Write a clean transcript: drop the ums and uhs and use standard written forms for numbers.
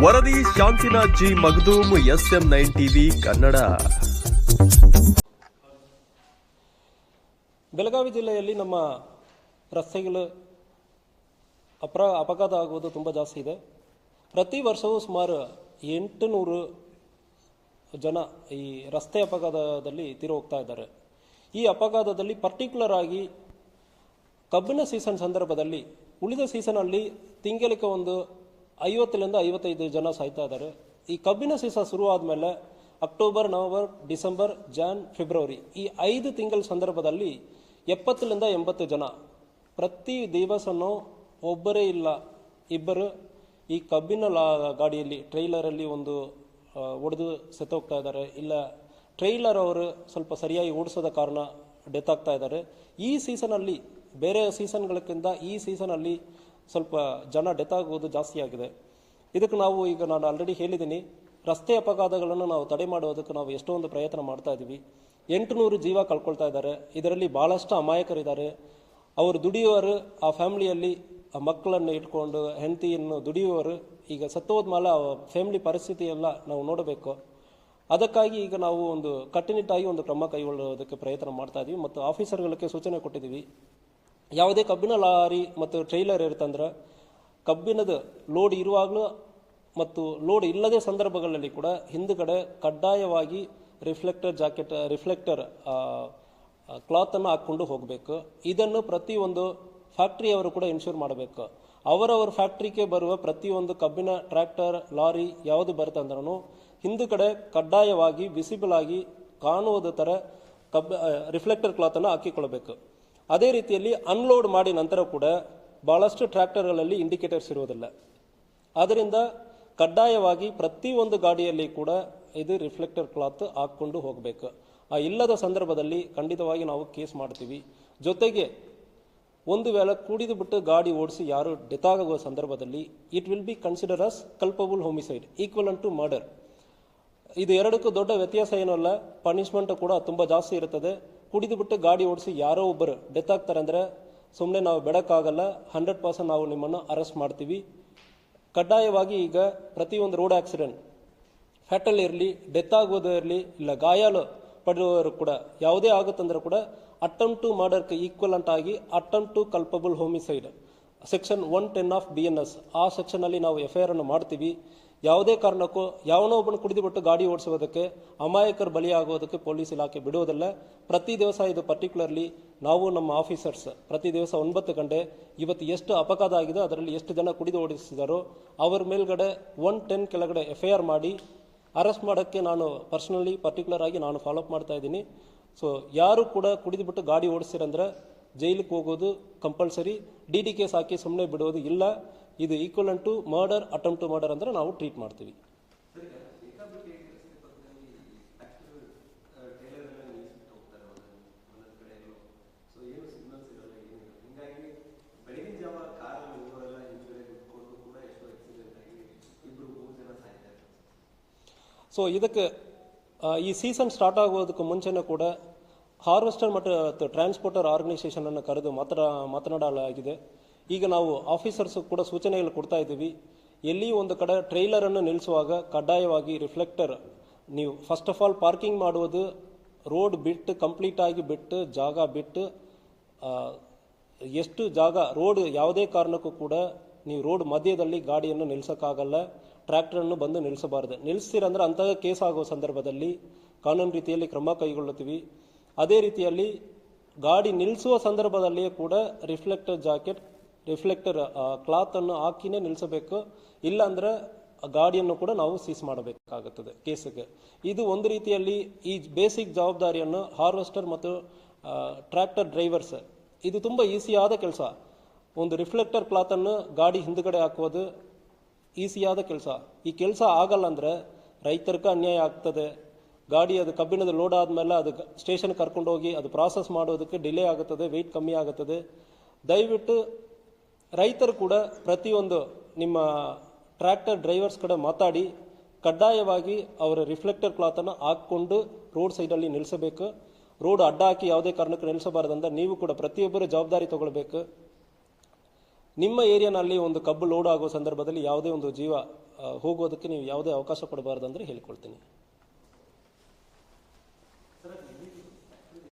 ವರದಿ Shantinath G Magdum SM9 TV Kannada. Belagavi ಜಿಲ್ಲೆಯಲ್ಲಿ ನಮ್ಮ ರಸ್ತೆಗಳು ಅಪಘಾತ ಆಗುವುದು ತುಂಬ ಜಾಸ್ತಿ ಇದೆ. ಪ್ರತಿ ವರ್ಷವೂ ಸುಮಾರು 800 ಜನ ಈ ರಸ್ತೆ ಅಪಘಾತದಲ್ಲಿ ತೀರಿ ಹೋಗ್ತಾ ಇದ್ದಾರೆ. ಈ ಅಪಘಾತದಲ್ಲಿ ಪರ್ಟಿಕ್ಯುಲರ್ ಆಗಿ ಕಬ್ಬಿನ ಸೀಸನ್ ಸಂದರ್ಭದಲ್ಲಿ, ಉಳಿದ ಸೀಸನಲ್ಲಿ ತಿಂಗಳಿಗೆ ಒಂದು 50ರಿಂದ 55 ಜನ ಸಾಯ್ತಾ ಇದ್ದಾರೆ. ಈ ಕಬ್ಬಿನ ಸೀಸನ್ ಶುರು ಆದಮೇಲೆ October, November, December, Jan, February ಈ 5 ತಿಂಗಳ ಸಂದರ್ಭದಲ್ಲಿ 70ರಿಂದ 80 ಜನ ಪ್ರತಿ ದಿವಸನೂ ಒಬ್ಬರೇ ಇಲ್ಲ ಇಬ್ಬರು ಈ ಕಬ್ಬಿನ ಗಾಡಿಯಲ್ಲಿ ಟ್ರೈಲರಲ್ಲಿ ಒಂದು ಒಡೆದು ಸತ್ತೋಗ್ತಾ ಇದ್ದಾರೆ. ಇಲ್ಲ ಟ್ರೈಲರ್ ಅವರು ಸ್ವಲ್ಪ ಸರಿಯಾಗಿ ಓಡಿಸೋದ ಕಾರಣ ಡೆತ್ ಆಗ್ತಾ ಇದ್ದಾರೆ. ಈ ಸೀಸನಲ್ಲಿ ಬೇರೆ ಸೀಸನ್ಗಳಕ್ಕಿಂತ ಈ ಸೀಸನಲ್ಲಿ ಸ್ವಲ್ಪ ಜನ ಡೆತ್ ಆಗುವುದು ಜಾಸ್ತಿ ಆಗಿದೆ. ಇದಕ್ಕೆ ನಾನು ಆಲ್ರೆಡಿ ಹೇಳಿದ್ದೀನಿ, ರಸ್ತೆ ಅಪಘಾತಗಳನ್ನು ನಾವು ತಡೆ ಮಾಡುವುದಕ್ಕೆ ನಾವು ಎಷ್ಟೊಂದು ಪ್ರಯತ್ನ ಮಾಡ್ತಾ ಇದ್ದೀವಿ. 800 ಜೀವ ಕಳ್ಕೊಳ್ತಾ ಇದ್ದಾರೆ. ಇದರಲ್ಲಿ ಭಾಳಷ್ಟು ಅಮಾಯಕರಿದ್ದಾರೆ. ಅವರು ದುಡಿಯುವವರು, ಆ ಫ್ಯಾಮಿಲಿಯಲ್ಲಿ ಆ ಮಕ್ಕಳನ್ನು ಇಟ್ಕೊಂಡು ಹೆಂಡತಿಯನ್ನು ದುಡಿಯುವವರು ಈಗ ಸತ್ತೋದ್ಮೇಲೆ ಆ ಫ್ಯಾಮಿಲಿ ಪರಿಸ್ಥಿತಿ ಎಲ್ಲ ನಾವು ನೋಡಬೇಕು. ಅದಕ್ಕಾಗಿ ಈಗ ನಾವು ಒಂದು ಕಟ್ಟುನಿಟ್ಟಾಗಿ ಒಂದು ಕ್ರಮ ಕೈಗೊಳ್ಳುವುದಕ್ಕೆ ಪ್ರಯತ್ನ ಮಾಡ್ತಾ ಇದ್ದೀವಿ ಮತ್ತು ಆಫೀಸರ್ಗಳಿಗೆ ಸೂಚನೆ ಕೊಟ್ಟಿದ್ದೀವಿ. ಯಾವುದೇ ಕಬ್ಬಿನ ಲಾರಿ ಮತ್ತು ಟ್ರೈಲರ್ ಇರುತ್ತಂದ್ರೆ ಕಬ್ಬಿನದ ಲೋಡ್ ಇರುವಾಗಲೂ ಮತ್ತು ಲೋಡ್ ಇಲ್ಲದೆ ಸಂದರ್ಭಗಳಲ್ಲಿ ಕೂಡ ಹಿಂದುಗಡೆ ಕಡ್ಡಾಯವಾಗಿ ರಿಫ್ಲೆಕ್ಟರ್ ಕ್ಲಾತನ್ನು ಹಾಕ್ಕೊಂಡು ಹೋಗಬೇಕು. ಇದನ್ನು ಪ್ರತಿಯೊಂದು ಫ್ಯಾಕ್ಟ್ರಿಯವರು ಕೂಡ ಇನ್ಶೂರ್ ಮಾಡಬೇಕು. ಅವರವರ ಫ್ಯಾಕ್ಟ್ರಿಗೆ ಬರುವ ಪ್ರತಿಯೊಂದು ಕಬ್ಬಿನ ಟ್ರ್ಯಾಕ್ಟರ್, ಲಾರಿ ಯಾವುದು ಬರುತ್ತಂದ್ರೂ ಹಿಂದುಗಡೆ ಕಡ್ಡಾಯವಾಗಿ ವಿಸಿಬಲ್ ಆಗಿ ಕಾಣುವುದ ಥರ ರಿಫ್ಲೆಕ್ಟರ್ ಕ್ಲಾತನ್ನು ಹಾಕಿಕೊಳ್ಬೇಕು. ಅದೇ ರೀತಿಯಲ್ಲಿ ಅನ್ಲೋಡ್ ಮಾಡಿ ನಂತರ ಕೂಡ ಭಾಳಷ್ಟು ಟ್ರ್ಯಾಕ್ಟರ್ಗಳಲ್ಲಿ ಇಂಡಿಕೇಟರ್ಸ್ ಇರುವುದಿಲ್ಲ. ಆದ್ದರಿಂದ ಕಡ್ಡಾಯವಾಗಿ ಪ್ರತಿಯೊಂದು ಗಾಡಿಯಲ್ಲಿ ಕೂಡ ಇದು ರಿಫ್ಲೆಕ್ಟರ್ ಕ್ಲಾತ್ ಹಾಕ್ಕೊಂಡು ಹೋಗಬೇಕು. ಆ ಇಲ್ಲದ ಸಂದರ್ಭದಲ್ಲಿ ಖಂಡಿತವಾಗಿ ನಾವು ಕೇಸ್ ಮಾಡ್ತೀವಿ. ಜೊತೆಗೆ ಒಂದು ವೇಳೆ ಕುಡಿದು ಬಿಟ್ಟು ಗಾಡಿ ಓಡಿಸಿ ಯಾರು ಡೆತ್ ಆಗುವ ಸಂದರ್ಭದಲ್ಲಿ it will be consider as culpable homicide equivalent to murder. ಇದು ಎರಡಕ್ಕೂ ದೊಡ್ಡ ವ್ಯತ್ಯಾಸ ಏನಲ್ಲ, ಪನಿಷ್ಮೆಂಟ್ ಕೂಡ ತುಂಬ ಜಾಸ್ತಿ ಇರುತ್ತದೆ. ಕುಡಿದು ಬಿಟ್ಟು ಗಾಡಿ ಓಡಿಸಿ ಯಾರೋ ಒಬ್ಬರು ಡೆತ್ ಆಗ್ತಾರೆ ಅಂದರೆ ಸುಮ್ಮನೆ ನಾವು ಬಿಡೋಕ್ಕಾಗಲ್ಲ. 100% ನಾವು ನಿಮ್ಮನ್ನು ಅರೆಸ್ಟ್ ಮಾಡ್ತೀವಿ. ಕಡ್ಡಾಯವಾಗಿ ಈಗ ಪ್ರತಿಯೊಂದು ರೋಡ್ ಆಕ್ಸಿಡೆಂಟ್, ಫ್ಯಾಟಲ್ ಇರಲಿ, ಡೆತ್ ಆಗೋದು ಇರಲಿ, ಇಲ್ಲ ಗಾಯಾಲು ಪಡೆಯುವವರು ಕೂಡ ಯಾವುದೇ ಆಗುತ್ತಂದ್ರೆ ಕೂಡ ಅಟೆಂಪ್ಟ್ ಟು ಮರ್ಡರ್ಗೆ ಈಕ್ವಲೆಂಟ್ ಆಗಿ attempt to culpable homicide section 110 of BNS ಆ ಸೆಕ್ಷನಲ್ಲಿ ನಾವು FIR ಅನ್ನು ಮಾಡ್ತೀವಿ. ಯಾವುದೇ ಕಾರಣಕ್ಕೂ ಯಾವನೋ ಒಬ್ಬನು ಕುಡಿದುಬಿಟ್ಟು ಗಾಡಿ ಓಡಿಸುವುದಕ್ಕೆ, ಅಮಾಯಕರು ಬಲಿಯಾಗುವುದಕ್ಕೆ ಪೊಲೀಸ್ ಇಲಾಖೆ ಬಿಡುವುದಿಲ್ಲ. ಪ್ರತಿ ದಿವಸ ಇದು ಪರ್ಟಿಕ್ಯುಲರ್ಲಿ ನಾವು ನಮ್ಮ ಆಫೀಸರ್ಸ್ ಪ್ರತಿ ದಿವಸ 9 ಗಂಟೆ ಇವತ್ತು ಎಷ್ಟು ಅಪಘಾತ ಆಗಿದೆ, ಅದರಲ್ಲಿ ಎಷ್ಟು ಜನ ಕುಡಿದು ಓಡಿಸಿದಾರೋ ಅವರ ಮೇಲ್ಗಡೆ 110 ಕೆಳಗಡೆ FIR ಮಾಡಿ ಅರೆಸ್ಟ್ ಮಾಡೋಕ್ಕೆ ನಾನು ಪರ್ಸನಲಿ ಪರ್ಟಿಕ್ಯುಲರ್ ಆಗಿ ನಾನು ಫಾಲೋಅಪ್ ಮಾಡ್ತಾ ಇದ್ದೀನಿ. ಸೊ ಯಾರು ಕೂಡ ಕುಡಿದುಬಿಟ್ಟು ಗಾಡಿ ಓಡಿಸಿರಂದ್ರೆ ಜೈಲಿಗೆ ಹೋಗೋದು ಕಂಪಲ್ಸರಿ. DD ಕೇಸ್ ಹಾಕಿ ಸುಮ್ಮನೆ ಬಿಡೋದು ಇಲ್ಲ. ಇದು equivalent to murder, attempt to murder ಅಂದರೆ ನಾವು ಟ್ರೀಟ್ ಮಾಡ್ತೀವಿ. ಸೊ ಇದಕ್ಕೆ ಈ ಸೀಸನ್ ಸ್ಟಾರ್ಟ್ ಆಗೋದಕ್ಕೆ ಮುಂಚೆನೂ ಕೂಡ ಹಾರ್ವೆಸ್ಟರ್ ಮತ್ತು ಟ್ರಾನ್ಸ್ಪೋರ್ಟರ್ ಆರ್ಗನೈಸೇಷನನ್ನು ಕರೆದು ಮಾತನಾಡಲಾಗಿದೆ. ಈಗ ನಾವು ಆಫೀಸರ್ಸ್ ಕೂಡ ಸೂಚನೆಗಳು ಕೊಡ್ತಾ ಇದ್ದೀವಿ. ಎಲ್ಲಿ ಒಂದು ಕಡೆ ಟ್ರೈಲರನ್ನು ನಿಲ್ಲಿಸುವಾಗ ಕಡ್ಡಾಯವಾಗಿ ರಿಫ್ಲೆಕ್ಟರ್, ನೀವು ಫಸ್ಟ್ ಆಫ್ ಆಲ್ ಪಾರ್ಕಿಂಗ್ ಮಾಡುವುದು ರೋಡ್ ಬಿಟ್ಟು ಕಂಪ್ಲೀಟಾಗಿ ಬಿಟ್ಟು ಜಾಗ ಬಿಟ್ಟು, ಎಷ್ಟು ಜಾಗ ರೋಡ್ ಯಾವುದೇ ಕಾರಣಕ್ಕೂ ಕೂಡ ನೀವು ರೋಡ್ ಮಧ್ಯದಲ್ಲಿ ಗಾಡಿಯನ್ನು ನಿಲ್ಲಿಸೋಕ್ಕಾಗಲ್ಲ. ಟ್ರ್ಯಾಕ್ಟರನ್ನು ಬಂದು ನಿಲ್ಲಿಸಬಾರ್ದು. ನಿಲ್ಲಿಸ್ತೀರಂದ್ರೆ ಅಂತಹ ಕೇಸ್ ಆಗುವ ಸಂದರ್ಭದಲ್ಲಿ ಕಾನೂನು ರೀತಿಯಲ್ಲಿ ಕ್ರಮ ಕೈಗೊಳ್ಳುತ್ತೀವಿ. ಅದೇ ರೀತಿಯಲ್ಲಿ ಗಾಡಿ ನಿಲ್ಲಿಸುವ ಸಂದರ್ಭದಲ್ಲಿಯೇ ಕೂಡ ರಿಫ್ಲೆಕ್ಟರ್ ಕ್ಲಾತನ್ನು ಹಾಕಿನೇ ನಿಲ್ಲಿಸಬೇಕು. ಇಲ್ಲಾಂದರೆ ಗಾಡಿಯನ್ನು ಕೂಡ ನಾವು ಸೀಸ್ ಮಾಡಬೇಕಾಗುತ್ತದೆ ಕೇಸಿಗೆ. ಇದು ಒಂದು ರೀತಿಯಲ್ಲಿ ಈ ಬೇಸಿಕ್ ಜವಾಬ್ದಾರಿಯನ್ನು ಹಾರ್ವೆಸ್ಟರ್ ಮತ್ತು ಟ್ರ್ಯಾಕ್ಟರ್ ಡ್ರೈವರ್ಸ್, ಇದು ತುಂಬ ಈಸಿಯಾದ ಕೆಲಸ. ಒಂದು ರಿಫ್ಲೆಕ್ಟರ್ ಕ್ಲಾತನ್ನು ಗಾಡಿ ಹಿಂದುಗಡೆ ಹಾಕುವುದು ಈಸಿಯಾದ ಕೆಲಸ. ಈ ಕೆಲಸ ಆಗಲ್ಲ ಅಂದರೆ ರೈತರಿಗೆ ಅನ್ಯಾಯ ಆಗ್ತದೆ. ಗಾಡಿ ಅದು ಕಬ್ಬಿಣದ ಲೋಡ್ ಆದಮೇಲೆ ಅದು ಸ್ಟೇಷನ್ ಕರ್ಕೊಂಡೋಗಿ ಅದು ಪ್ರಾಸೆಸ್ ಮಾಡೋದಕ್ಕೆ ಡಿಲೇ ಆಗುತ್ತದೆ, ವೆಯ್ಟ್ ಕಮ್ಮಿ ಆಗುತ್ತದೆ. ದಯವಿಟ್ಟು ರೈತರು ಕೂಡ ಪ್ರತಿಯೊಂದು ನಿಮ್ಮ ಟ್ರ್ಯಾಕ್ಟರ್ ಡ್ರೈವರ್ಸ್ ಕಡೆ ಮಾತಾಡಿ ಕಡ್ಡಾಯವಾಗಿ ಅವರ ರಿಫ್ಲೆಕ್ಟರ್ ಕ್ಲಾತನ್ನು ಹಾಕ್ಕೊಂಡು ರೋಡ್ ಸೈಡಲ್ಲಿ ನಿಲ್ಲಿಸಬೇಕು. ರೋಡ್ ಅಡ್ಡ ಹಾಕಿ ಯಾವುದೇ ಕಾರಣಕ್ಕೂ ನಿಲ್ಲಿಸಬಾರ್ದಂತ ನೀವು ಕೂಡ ಪ್ರತಿಯೊಬ್ಬರು ಜವಾಬ್ದಾರಿ ತಗೊಳ್ಬೇಕು. ನಿಮ್ಮ ಏರಿಯಾನಲ್ಲಿ ಒಂದು ಕಬ್ಬು ಲೋಡ್ ಆಗೋ ಸಂದರ್ಭದಲ್ಲಿ ಯಾವುದೇ ಒಂದು ಜೀವ ಹೋಗೋದಕ್ಕೆ ನೀವು ಯಾವುದೇ ಅವಕಾಶ ಕೊಡಬಾರ್ದು ಅಂದರೆ ಹೇಳ್ಕೊಳ್ತೀನಿ.